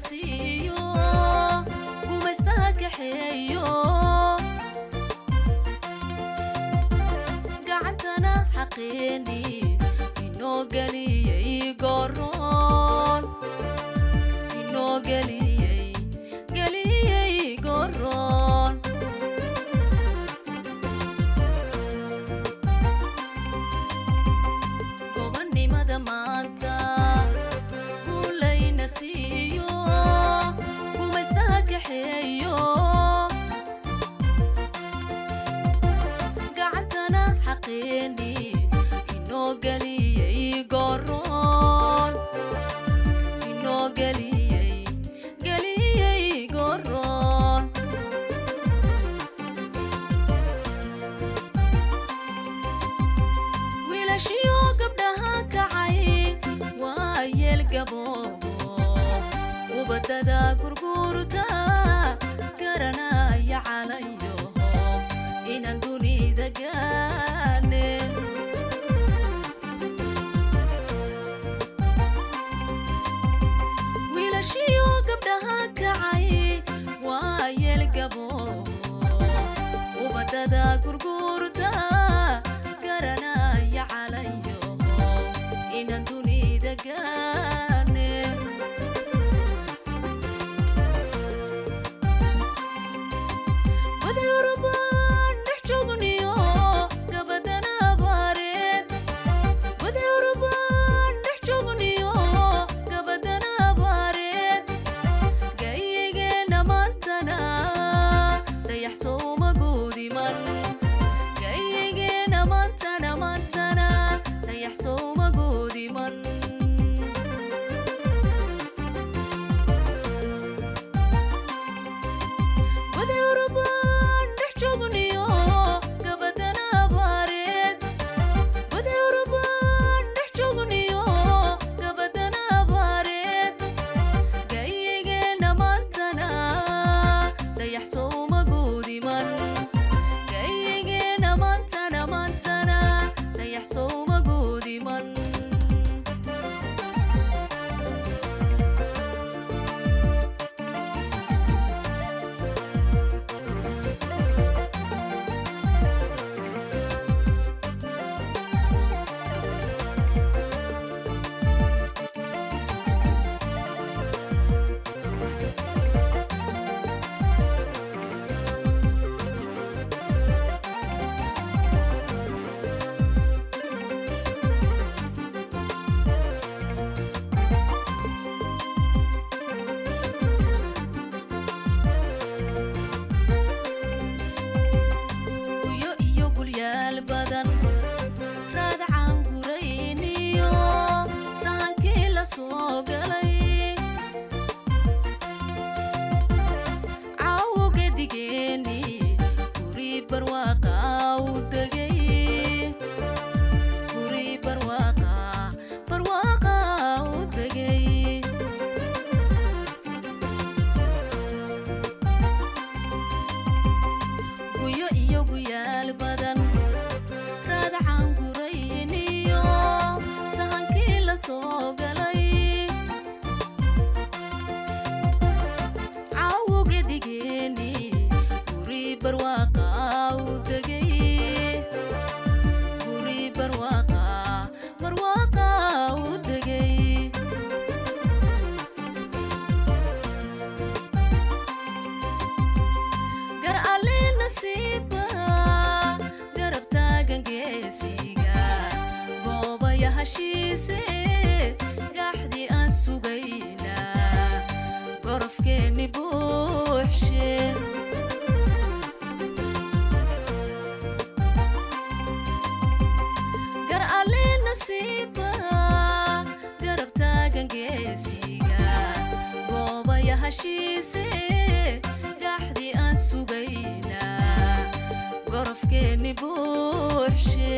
nasiyo gumaystaha kaxeeyo gacantana xaqeeni inoo galiyay goron inoo galiyay goron gobannimada maanta ulay nasiyo gumaystaha kaxeeyo gacantana xaqeeni inoo galiyay goron inoo galiyay goron wiilashiyo gabdhaha kacay waa yeel gaboobo ubadada gurgurta garanaya calayo inaan dunida gaane wiilashiyo gabdhaha kacay waa yeel gaboobo ubadada gurgurta garanaya calayo inaan dunida gaane wadcuruban dhex joogniyo gabadana baareed wadcuruban dhex joogniyo gabadana baareed gayigeena maantana dayax sooma guudiman gayigeena maantana dayax sooma guudiman wadcuruban dhex joogniyo gabadana baareed wadcuruban dhex joogniyo gabadana baareed gayigeena maantana dayax sooma guudiman gayigeena maantana dayax sooma guudiman iyo gulyaal badan raadacaan gurayniyo sahankii la soo galay caawo gedigeeni guri barwaaqa u degay guri barwaaqa u degay iyo guyaal badan raadacaan gurayniyo sahankii la soo galay caawo gedigeeni guri barwaaqa u degay guri barwaaqa u degay gar alle nasiiba garab taagan geesiga goobaya hashiise gaxdii aan sugayna gorofkeeni buuxshe gar alle nasiiba garab taagan geesiga goobaya hashiise gaxdii aan sugayna gorofkeeni buuxshe